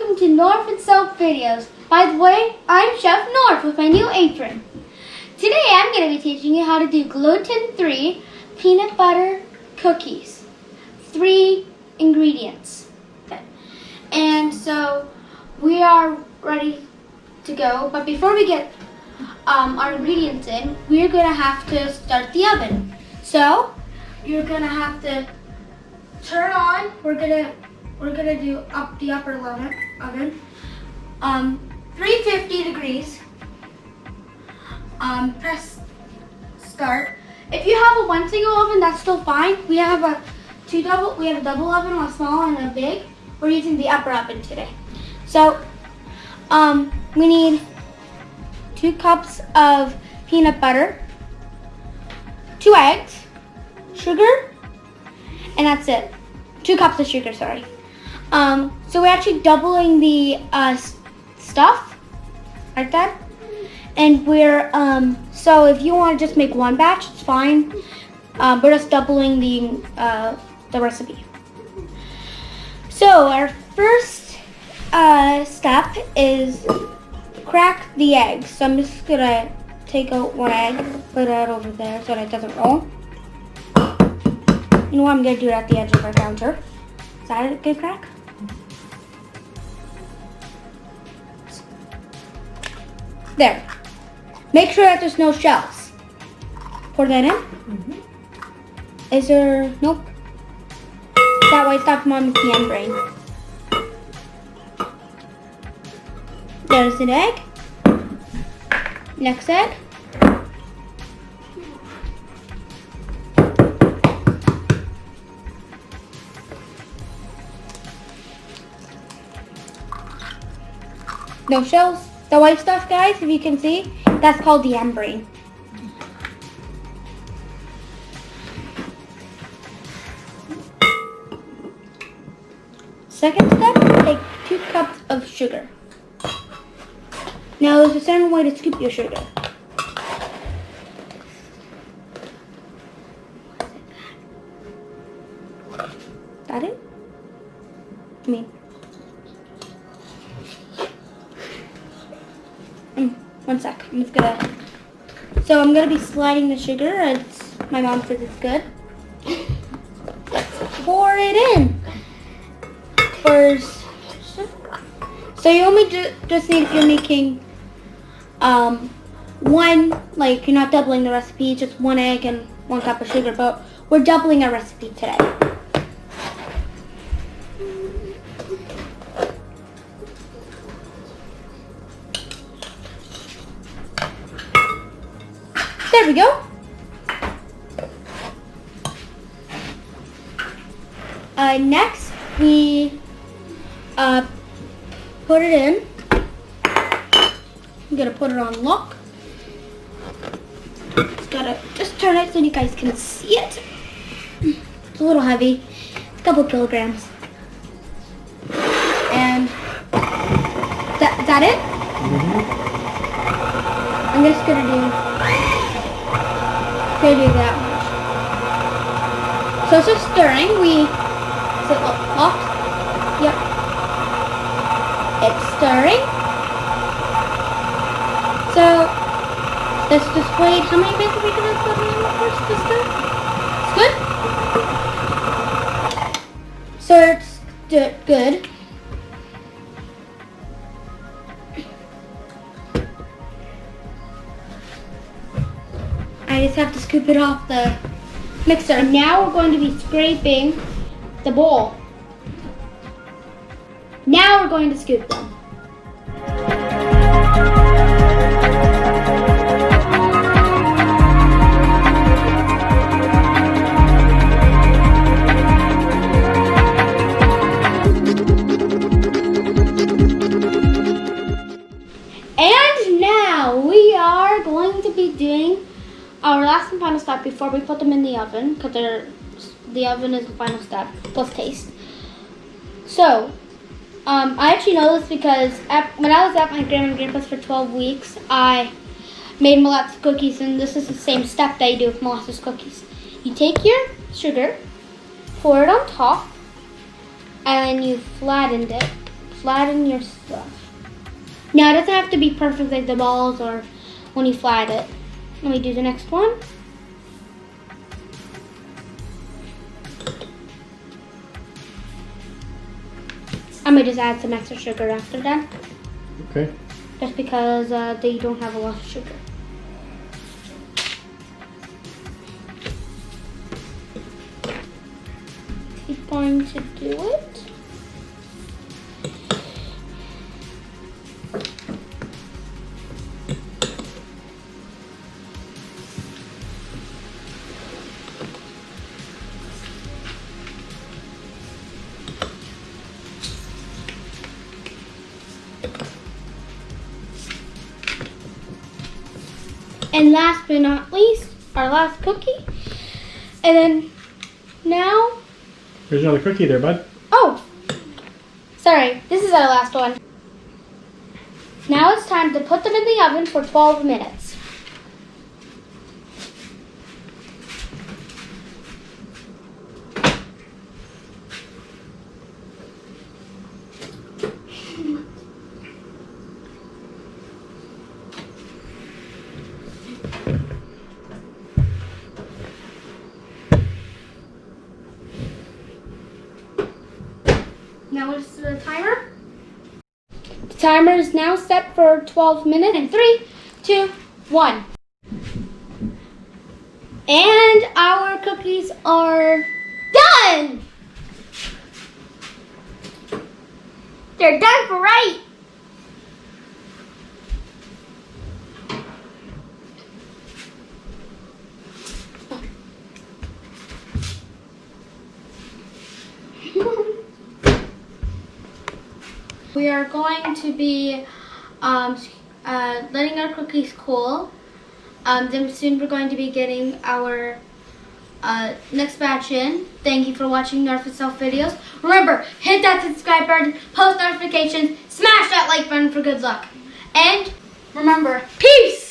welcome to North and South videos. By the way, I'm Chef North with my new apron. Today I'm going to be teaching you how to do gluten-free peanut butter cookies. 3 ingredients. And so we are ready to go, but before we get our ingredients in, we're going to have to start the oven. So you're going to have to turn on, we're gonna do up the upper oven, 350 degrees. Press start. If you have a 1 single oven, that's still fine. We have a double oven, a small and a big. We're using the upper oven today. So we need 2 cups of peanut butter, 2 eggs, sugar, and that's it. 2 cups of sugar, sorry. So we're actually doubling the stuff, like that. And we're, so if you want to just make 1 batch, it's fine. We're just doubling the recipe. So our first step is crack the eggs. So I'm just gonna take out 1 egg, put it over there so that it doesn't roll. You know what, I'm gonna do it at the edge of our counter. Is that a good crack? There. Make sure that there's no shells. Pour that in. Is there, nope. That way it's not on the end brain. There's an egg. Next egg. No shells. The white stuff, guys, if you can see, that's called the end brain. Second step, take 2 cups of sugar. Now there's a certain way to scoop your sugar. Got it? One sec. I'm gonna be sliding the sugar. My mom says it's good. Let's pour it in first. So you only just need, if you're making 1, like you're not doubling the recipe, just 1 egg and 1 cup of sugar. But we're doubling our recipe today. There we go. Next, we put it in. I'm gonna put it on lock. Just turn it so you guys can see it. It's a little heavy. It's a couple kilograms. And is that it? I'm just gonna do that much. So it's just stirring. Is it locked? Yep. It's stirring. So let's just wait. How many minutes are we gonna put in first to stir? It's good. So it's good. I just have to scoop it off the mixer. Now we're going to be scraping the bowl. Now we're going to scoop them. And now we are going to be doing our last and final step before we put them in the oven, because the oven is the final step, plus taste. So, I actually know this because when I was at my grandma and grandpa's for 12 weeks, I made molasses cookies, and this is the same step that you do with molasses cookies. You take your sugar, pour it on top, and then you flattened it. flatten your stuff. Now, it doesn't have to be perfect like the balls or when you flat it. Let me do the next one. I'm gonna just add some extra sugar after that. Okay. Just because they don't have a lot of sugar. Keep going to do it. And last but not least, our last cookie. And then now... There's another cookie there, bud. Oh! Sorry, this is our last one. Now it's time to put them in the oven for 12 minutes. Now what's the timer? The timer is now set for 12 minutes. And 3, 2, 1. And our cookies are done! They're done for right! We are going to be letting our cookies cool. Then soon we're going to be getting our next batch in. Thank you for watching North and South videos. Remember, hit that subscribe button, post notifications, smash that like button for good luck. And remember, peace!